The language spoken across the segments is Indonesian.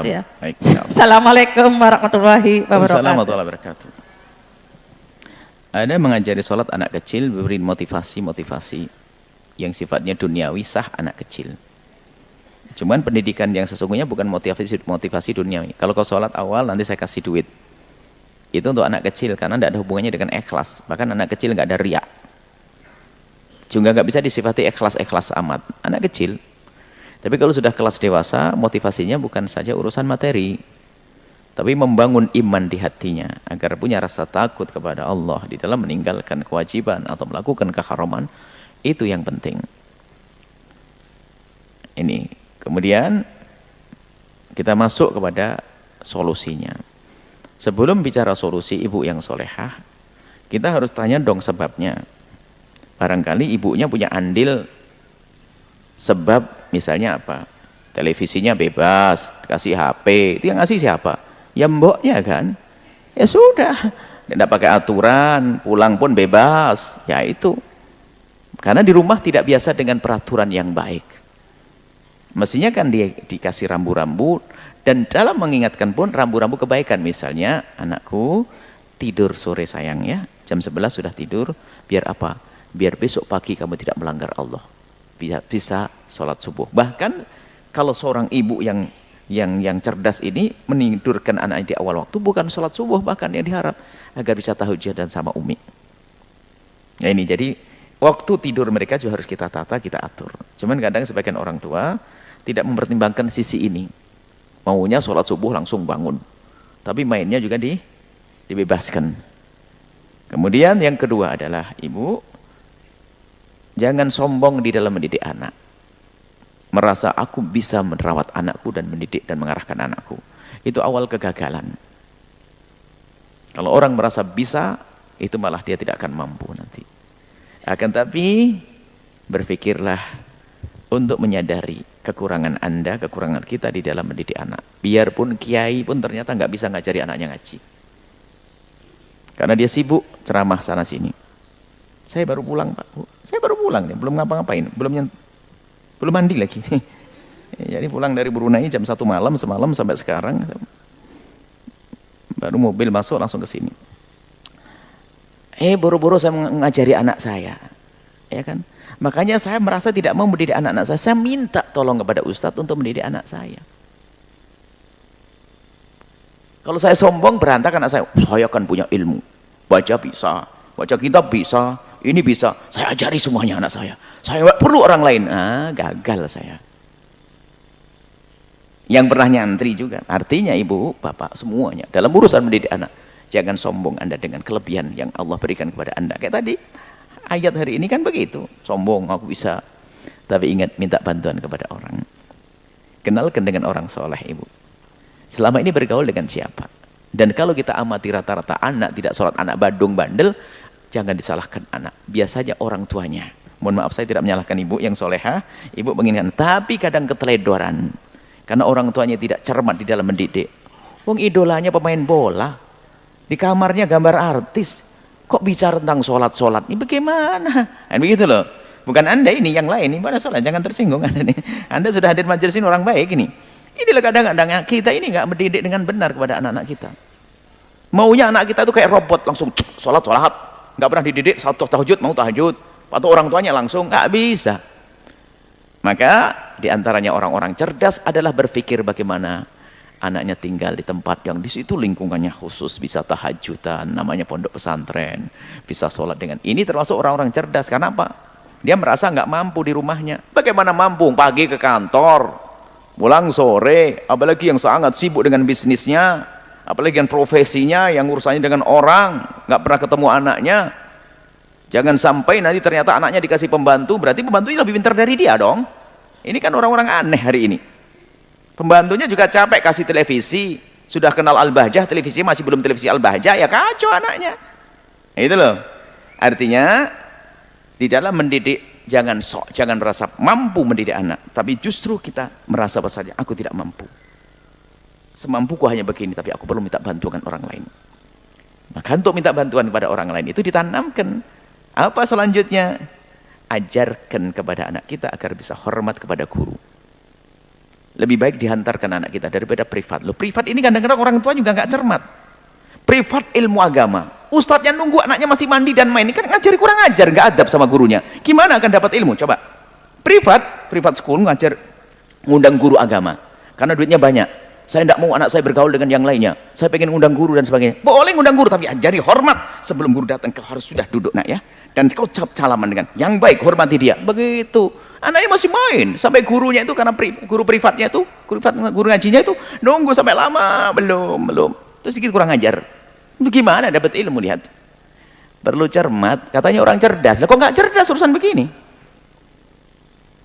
Ya. Baik, Assalamualaikum warahmatullahi Waalaikumsalam wabarakatuh. warahmatullahi wabarakatuh. Ada mengajari sholat anak kecil, beri motivasi yang sifatnya duniawi, sah anak kecil. Cuman pendidikan yang sesungguhnya bukan motivasi duniawi. Kalau kau sholat awal nanti saya kasih duit, itu untuk anak kecil karena tidak ada hubungannya dengan ikhlas. Bahkan anak kecil nggak ada riak, juga nggak bisa disifati ikhlas amat anak kecil. Tapi kalau sudah kelas dewasa, motivasinya bukan saja urusan materi, tapi membangun iman di hatinya agar punya rasa takut kepada Allah di dalam meninggalkan kewajiban atau melakukan keharaman. Itu yang penting. Ini kemudian kita masuk kepada solusinya. Sebelum bicara solusi ibu yang solehah, kita harus tanya dong sebabnya. Barangkali ibunya punya andil sebab, misalnya apa? Televisinya bebas, kasih HP, itu yang ngasih siapa? Ya mboknya kan. Ya sudah, tidak pakai aturan, pulang pun bebas. Ya itu, karena di rumah tidak biasa dengan peraturan yang baik. Mestinya kan dikasih rambu-rambu, dan dalam mengingatkan pun rambu-rambu kebaikan. Misalnya, anakku tidur sore sayang ya, jam 11 sudah tidur. Biar apa? Biar besok pagi kamu tidak melanggar Allah, bisa sholat subuh. Bahkan kalau seorang ibu yang cerdas ini menidurkan anak di awal waktu, bukan sholat subuh bahkan yang diharap, agar bisa tahajud dan sama umi. Nah ini, jadi waktu tidur mereka juga harus kita tata, kita atur. Cuman kadang sebagian orang tua tidak mempertimbangkan sisi ini, maunya sholat subuh langsung bangun, tapi mainnya juga dibebaskan. Kemudian yang kedua adalah ibu jangan sombong di dalam mendidik anak, merasa aku bisa merawat anakku dan mendidik dan mengarahkan anakku. Itu awal kegagalan. Kalau orang merasa bisa, itu malah dia tidak akan mampu nanti. Akan tapi berpikirlah untuk menyadari kekurangan Anda, kekurangan kita di dalam mendidik anak. Biarpun kiai pun ternyata nggak bisa ngajari anaknya ngaji, karena dia sibuk ceramah sana sini. Saya baru pulang Pak, Bu. Saya baru pulang nih, belum ngapa-ngapain, belum mandi lagi. Jadi pulang dari Brunei jam 1 malam, semalam sampai sekarang. Baru mobil masuk langsung ke sini. Buru-buru saya mengajari anak saya. Ya kan? Makanya saya merasa tidak mau mendidik anak-anak saya. Saya minta tolong kepada Ustadz untuk mendidik anak saya. Kalau saya sombong, berantakan anak saya. Saya kan punya ilmu. Baca bisa, baca kitab bisa, ini bisa, saya ajari semuanya anak saya nggak perlu orang lain. Gagal saya. Yang pernah nyantri juga. Artinya ibu, bapak, semuanya dalam urusan mendidik anak, jangan sombong Anda dengan kelebihan yang Allah berikan kepada Anda. Kayak tadi ayat hari ini kan begitu, sombong aku bisa. Tapi ingat, minta bantuan kepada orang. Kenalkan dengan orang soleh ibu. Selama ini bergaul dengan siapa? Dan kalau kita amati rata-rata anak tidak sholat, anak badung bandel, jangan disalahkan anak, biasanya orang tuanya. Mohon maaf, saya tidak menyalahkan ibu yang solehah, ibu menginginkan, tapi kadang keteledoran karena orang tuanya tidak cermat di dalam mendidik. Wong idolanya pemain bola, di kamarnya gambar artis, kok bicara tentang sholat ini bagaimana? Dan begitu loh. Bukan Anda ini, yang lain ini pada sholat, jangan tersinggung Anda nih. Anda sudah hadir majelis ini orang baik ini. Inilah kadang-kadang kita ini nggak mendidik dengan benar kepada anak-anak kita. Maunya anak kita tuh kayak robot, langsung sholat, nggak pernah dididik. Satu tahajud mau tahajud, atau orang tuanya langsung, nggak bisa. Maka diantaranya orang-orang cerdas adalah berpikir bagaimana anaknya tinggal di tempat yang di situ lingkungannya khusus, bisa tahajudan, namanya pondok pesantren, bisa sholat dengan ini. Termasuk orang-orang cerdas. Karena apa? Dia merasa nggak mampu di rumahnya. Bagaimana mampu? Pagi ke kantor, pulang sore, apalagi yang sangat sibuk dengan bisnisnya, apalagi dengan profesinya yang urusannya dengan orang, nggak pernah ketemu anaknya. Jangan sampai nanti ternyata anaknya dikasih pembantu, berarti pembantunya lebih pintar dari dia dong. Ini kan orang-orang aneh hari ini. Pembantunya juga capek kasih televisi, sudah kenal Al-Bahjah, televisi masih belum televisi Al-Bahjah, ya kacau anaknya. Itu loh. Artinya di dalam mendidik jangan merasa mampu mendidik anak, tapi justru kita merasa bahasanya aku tidak mampu. Semampuku hanya begini, tapi aku perlu minta bantuan orang lain. Maka untuk minta bantuan kepada orang lain itu ditanamkan. Apa selanjutnya? Ajarkan kepada anak kita agar bisa hormat kepada guru. Lebih baik dihantarkan anak kita daripada privat. Loh, privat ini kadang-kadang orang tua juga nggak cermat. Privat ilmu agama. Ustadznya nunggu anaknya masih mandi dan main. Ini kan ngajari kurang ajar, nggak adab sama gurunya. Gimana akan dapat ilmu? Coba. Privat school ngajar, ngundang guru agama. Karena duitnya banyak. Saya tidak mau anak saya bergaul dengan yang lainnya. Saya pengen ngundang guru dan sebagainya. Boleh ngundang guru, tapi ajari hormat. Sebelum guru datang, kau harus sudah duduk nak ya. Dan kau salaman dengan yang baik, hormati dia. Begitu. Anaknya masih main sampai gurunya itu, karena guru privatnya itu, guru ngajinya itu nunggu sampai lama, belum terus sedikit kurang ajar. Itu gimana dapat ilmu? Lihat, perlu cermat. Katanya orang cerdas, lah kok nggak cerdas urusan begini?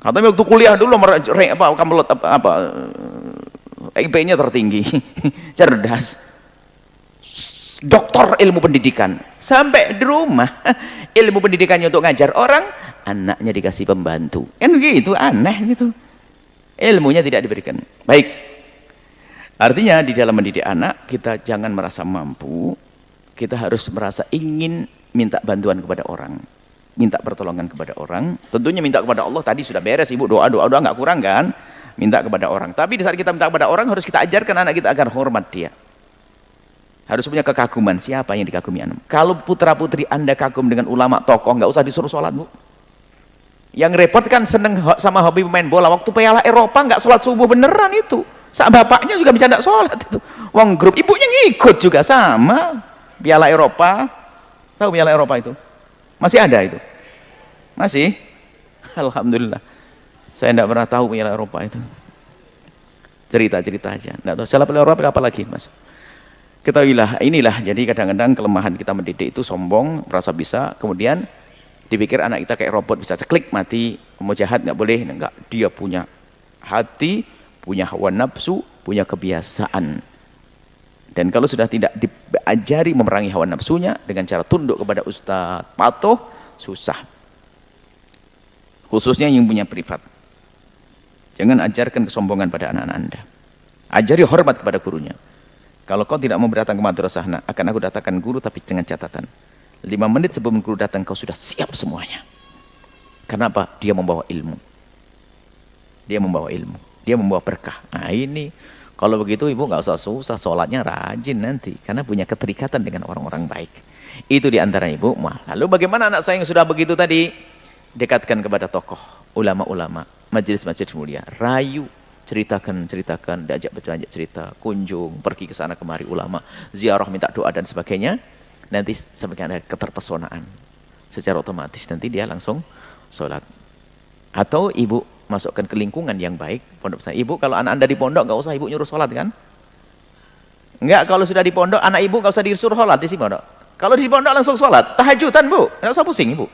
Katanya waktu kuliah dulu IP-nya tertinggi. Cerdas, doktor ilmu pendidikan, sampai di rumah ilmu pendidikannya untuk ngajar orang, anaknya dikasih pembantu, kan gitu, aneh gitu, ilmunya tidak diberikan. Baik, artinya di dalam mendidik anak kita jangan merasa mampu, kita harus merasa ingin minta bantuan kepada orang, minta pertolongan kepada orang. Tentunya minta kepada Allah tadi sudah beres, ibu doa nggak kurang kan, minta kepada orang. Tapi di saat kita minta kepada orang, harus kita ajarkan anak kita agar hormat dia, harus punya kekaguman. Siapa yang dikagumi anak? Kalau putra putri anda kagum dengan ulama tokoh, nggak usah disuruh sholat, bu. Yang repot kan seneng sama hobi pemain bola, waktu Piala Eropa nggak sholat subuh beneran itu. Saat bapaknya juga bisa nggak sholat itu. Wong grup ibunya ngikut juga sama. Piala Eropa, tahu Piala Eropa itu? Masih ada itu? Masih? Alhamdulillah. Saya tidak pernah tahu Piala Eropa itu. Cerita-cerita aja. Nggak tahu. Salah Piala Eropa apa lagi, mas? Ketahuilah, inilah jadi kadang-kadang kelemahan kita mendidik itu sombong, merasa bisa, kemudian dipikir anak kita kayak robot, bisa seklik mati. Mau jahat nggak boleh, enggak, dia punya hati, punya hawa nafsu, punya kebiasaan. Dan kalau sudah tidak diajari memerangi hawa nafsunya dengan cara tunduk kepada ustadz, patuh, susah. Khususnya yang punya privat. Jangan ajarkan kesombongan pada anak-anak anda. Ajari hormat kepada gurunya. Kalau kau tidak mau datang ke madrasah, akan aku datangkan guru, tapi dengan catatan 5 menit sebelum guru datang kau sudah siap semuanya. Kenapa? Dia membawa ilmu. Dia membawa ilmu. Dia membawa berkah. Nah ini, kalau begitu ibu nggak usah susah, sholatnya rajin nanti. Karena punya keterikatan dengan orang-orang baik. Itu diantara ibu. Lalu bagaimana anak saya yang sudah begitu tadi? Dekatkan kepada tokoh, ulama-ulama, majelis-majelis mulia. Rayu. Ceritakan, diajak cerita, kunjung, pergi ke sana kemari ulama, ziarah, minta doa dan sebagainya. Nanti sampai ada keterpesonaan, secara otomatis nanti dia langsung sholat. Atau ibu masukkan ke lingkungan yang baik, pondok pesantren. Ibu kalau anak anda di pondok nggak usah ibu nyuruh sholat kan? Enggak, kalau sudah di pondok anak ibu nggak usah disuruh sholat di pondok. Kalau di pondok langsung sholat, tahajudan bu, nggak usah pusing ibu.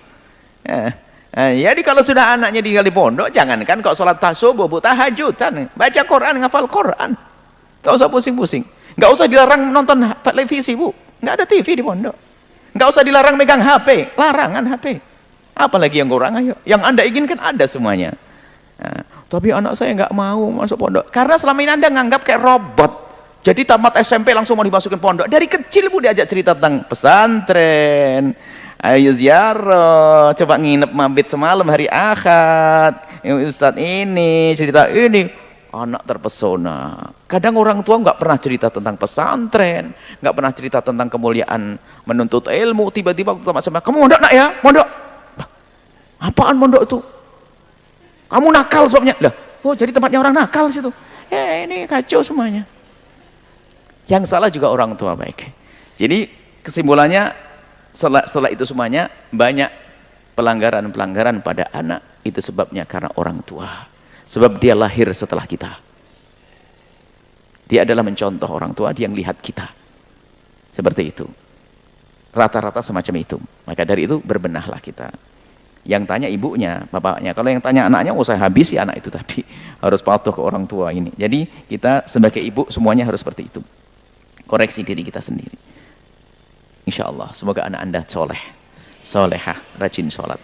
Jadi kalau sudah anaknya tinggal di pondok, jangankan kok sholat subuh, bu, tahajudan, baca Quran, ngafal Quran, nggak usah pusing-pusing. Nggak usah dilarang nonton televisi, bu, nggak ada TV di pondok. Nggak usah dilarang megang HP, larangan HP. Apalagi yang kurang, ayo, yang anda inginkan ada semuanya. Tapi anak saya nggak mau masuk pondok, karena selama ini anda nganggap kayak robot. Jadi tamat SMP langsung mau dimasukin pondok. Dari kecil bu diajak cerita tentang pesantren. Ayo ziarah, coba nginep mabit semalam hari Ahad. Ustadz ini, cerita ini. Anak terpesona. Kadang orang tua nggak pernah cerita tentang pesantren, nggak pernah cerita tentang kemuliaan menuntut ilmu. Tiba-tiba waktu sama-sama, kamu mondok nak ya? Mondok? Apaan mondok itu? Kamu nakal sebabnya. Lah, oh jadi tempatnya orang nakal situ. Ini kacau semuanya. Yang salah juga orang tua baik. Jadi kesimpulannya, setelah itu semuanya banyak pelanggaran-pelanggaran pada anak. Itu sebabnya karena orang tua. Sebab dia lahir setelah kita. Dia adalah mencontoh orang tua, dia yang lihat kita. Seperti itu. Rata-rata semacam itu. Maka dari itu berbenahlah kita. Yang tanya ibunya, bapaknya. Kalau yang tanya anaknya, oh saya habisi anak itu tadi. Harus patuh ke orang tua ini. Jadi kita sebagai ibu semuanya harus seperti itu. Koreksi diri kita sendiri. Insya Allah, semoga anak anda soleh, solehah, rajin sholat,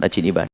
rajin ibadah.